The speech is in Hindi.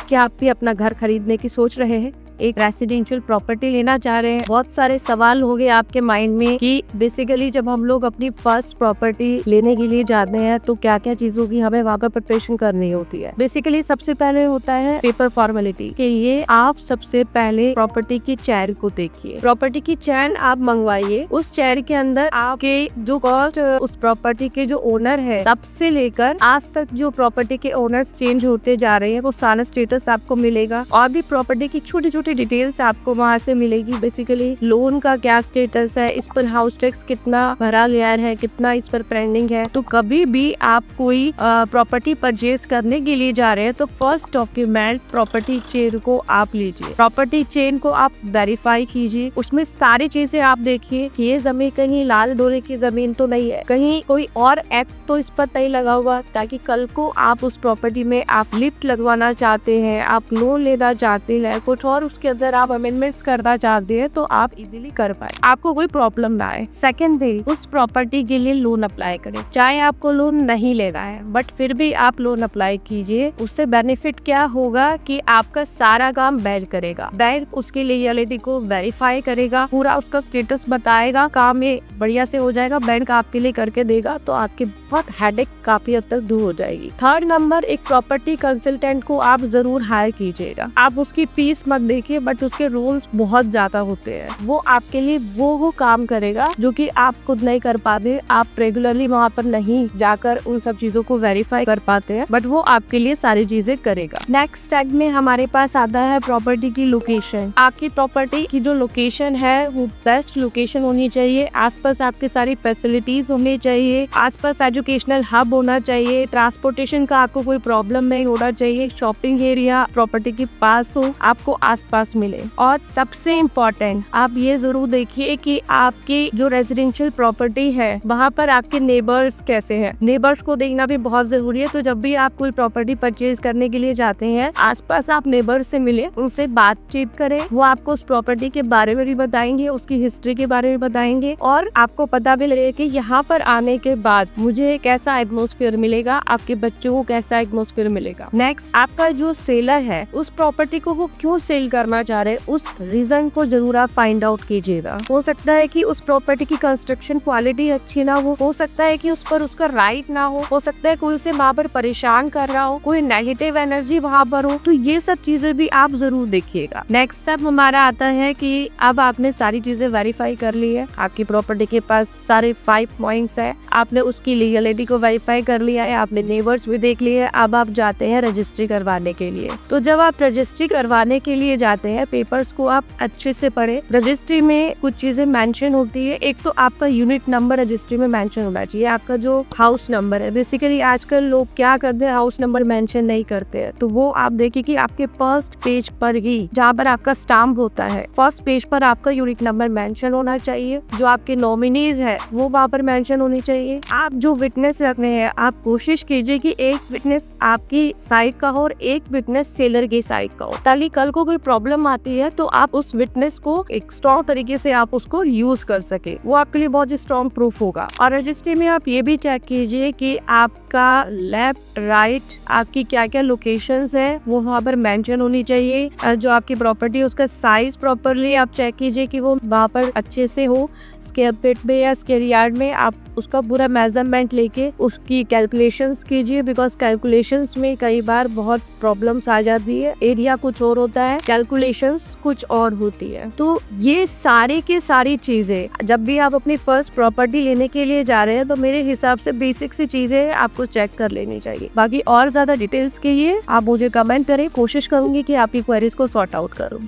क्या आप भी अपना घर खरीदने की सोच रहे हैं, एक रेसिडेंशियल प्रॉपर्टी लेना चाह रहे हैं? बहुत सारे सवाल होंगे आपके माइंड में कि बेसिकली जब हम लोग अपनी फर्स्ट प्रॉपर्टी लेने के लिए जाते हैं तो क्या क्या चीजों की हमें वहाँ पर प्रिपरेशन करनी होती है। बेसिकली सबसे पहले होता है पेपर फॉर्मेलिटी कि ये आप सबसे पहले प्रॉपर्टी की चैन को देखिए। प्रॉपर्टी की चैन आप मंगवाइए। उस चैन के अंदर आपके जो कॉस्ट उस प्रॉपर्टी के जो ओनर है तब से लेकर आज तक जो प्रॉपर्टी के ओनर्स चेंज होते जा रहे हैं वो सारा स्टेटस आपको मिलेगा और भी प्रॉपर्टी की छोटी छोटी डिटेल्स आपको वहाँ से मिलेगी। बेसिकली लोन का क्या स्टेटस है, इस पर हाउस टैक्स कितना भरा गया है, कितना इस पर पेंडिंग है। तो कभी भी आप कोई प्रॉपर्टी परचेज करने के लिए जा रहे हैं तो फर्स्ट डॉक्यूमेंट प्रॉपर्टी चेन को आप लीजिए। प्रॉपर्टी चेन को आप वेरीफाई कीजिए, उसमें सारी चीजें आप देखिए कि ये जमीन कहीं लाल डोरे की जमीन तो नहीं है, कहीं कोई और एक्ट तो इस पर नहीं लगा हुआ, ताकि कल को आप उस प्रॉपर्टी में आप लिफ्ट लगवाना चाहते हैं, आप लोन लेना चाहते हैं, कुछ और उसके अंदर आप अमेंडमेंट्स करना चाहते हैं तो आप इजीली कर पाए, आपको कोई प्रॉब्लम ना आए। सेकंड थिंग, उस प्रॉपर्टी के लिए लोन अप्लाई करें। चाहे आपको लोन नहीं लेना है बट फिर भी आप लोन अप्लाई कीजिए। उससे बेनिफिट क्या होगा कि आपका सारा काम बैंक करेगा, बैंक उसकी लीगलिटी को वेरीफाई करेगा, पूरा उसका स्टेटस बताएगा, काम ये बढ़िया से हो जाएगा, बैंक आपके लिए करके देगा, तो आपकी बहुत हेडेक काफी हद तक दूर हो जाएगी। थर्ड नंबर, एक प्रॉपर्टी कंसल्टेंट को आप जरूर हायर कीजिएगा। आप उसकी फीस मत देखिए बट उसके रूल्स बहुत ज्यादा होते हैं, वो आपके लिए वो काम करेगा जो कि आप खुद नहीं कर पाते। आप रेगुलरली वहाँ पर नहीं जाकर उन सब चीजों को वेरीफाई कर पाते हैं बट वो आपके लिए सारी चीजें करेगा। नेक्स्ट स्टेप में हमारे पास आता है प्रॉपर्टी की लोकेशन। आपकी प्रॉपर्टी की जो लोकेशन है वो बेस्ट लोकेशन होनी चाहिए, आसपास आपकी सारी फैसिलिटीज होनी चाहिए, आसपास एजुकेशनल हब होना चाहिए, ट्रांसपोर्टेशन का आपको कोई प्रॉब्लम नहीं होना चाहिए, शॉपिंग एरिया प्रॉपर्टी के पास हो, आपको आसपास मिले। और सबसे इम्पोर्टेंट, आप ये जरूर देखिए कि आपकी जो रेजिडेंशियल प्रॉपर्टी है वहाँ पर आपके नेबर्स कैसे हैं। नेबर्स को देखना भी बहुत जरूरी है। तो जब भी आप कोई प्रॉपर्टी परचेज करने के लिए जाते हैं, आसपास आप नेबर्स से मिले, उनसे बातचीत करें, वो आपको उस प्रॉपर्टी के बारे में भी बताएंगे, उसकी हिस्ट्री के बारे में बताएंगे और आपको पता भी लगेगा कि यहाँ पर आने के बाद मुझे कैसा एटमॉस्फेयर मिलेगा, आपके बच्चों को कैसा एटमॉस्फेयर मिलेगा। नेक्स्ट, आपका जो सेलर है उस प्रॉपर्टी को वो क्यों सेल करना चाह रहे हैं, उस रीजन को जरूर आप फाइंड आउट कीजिएगा। हो सकता है कि उस प्रॉपर्टी की कंस्ट्रक्शन क्वालिटी अच्छी ना हो सकता है कि उस पर उसका राइट ना हो सकता है कोई उसे वहाँ पर परेशान कर रहा हो, कोई नेगेटिव एनर्जी वहाँ पर हो, तो ये सब चीजें भी आप जरूर देखिएगा। नेक्स्ट स्टेप हमारा आता है कि अब आपने सारी चीजें वेरीफाई कर ली है, आपकी प्रॉपर्टी के पास सारे 5 पॉइंट्स है, आपने उसकी लीगलिटी को वेरीफाई कर लिया है, आपने नेबर्स भी देख लिए, अब आप जाते हैं रजिस्ट्री करवाने के लिए। तो जब आप रजिस्ट्री करवाने के लिए जाते हैं, पेपर्स को आप अच्छे से पढ़े। रजिस्ट्री में कुछ चीजें मेंशन होती है। एक तो आपका यूनिट नंबर रजिस्ट्री में मेंशन होना चाहिए, आपका जो हाउस नंबर है। बेसिकली आजकल लोग क्या करते हैं, हाउस नंबर मेंशन नहीं करते हैं, तो वो आप देखिए कि आपके फर्स्ट पेज पर ही जहाँ पर आपका स्टाम्प होता है, फर्स्ट पेज पर आपका यूनिट नंबर मेंशन होना चाहिए। जो आपके नॉमिनीज है वो वहाँ पर मेंशन होनी चाहिए। आप जो विटनेस रख रहे हैं, आप कोशिश कीजिए कि एक विटनेस आपकी साइड का हो और एक विटनेस सेलर की साइड का हो, ताकि कल को कोई प्रॉब्लम आती है तो आप उस विटनेस को एक स्ट्रॉन्ग तरीके से आप उसको यूज कर सके, वो आपके लिए बहुत स्ट्रॉन्ग प्रूफ होगा। और रजिस्ट्री में आप ये भी चेक कीजिए कि आपका लेफ्ट राइट आपकी क्या क्या लोकेशंस है वो वहाँ पर मेंशन होनी चाहिए। जो आपकी प्रॉपर्टी है उसका साइज प्रॉपरली आप चेक कीजिए कि वो वहाँ पर अच्छे से हो। स्क्वायर फीट में या स्क्वायर यार्ड में आप उसका पूरा मेजरमेंट लेके उसकी कैलकुलेशंस कीजिए, बिकॉज कैलकुलेशंस में कई बार बहुत प्रॉब्लम्स आ जाती है। एरिया कुछ और होता है, कैलकुलेशंस कुछ और होती है। तो ये सारी की सारी चीजें जब भी आप अपनी फर्स्ट प्रॉपर्टी लेने के लिए जा रहे हैं तो मेरे हिसाब से बेसिक सी चीजें आपको चेक कर लेनी चाहिए। बाकी और ज्यादा डिटेल्स के लिए आप मुझे कमेंट करें, कोशिश करूंगी कि आपकी क्वेरीज को सॉर्ट आउट करूं।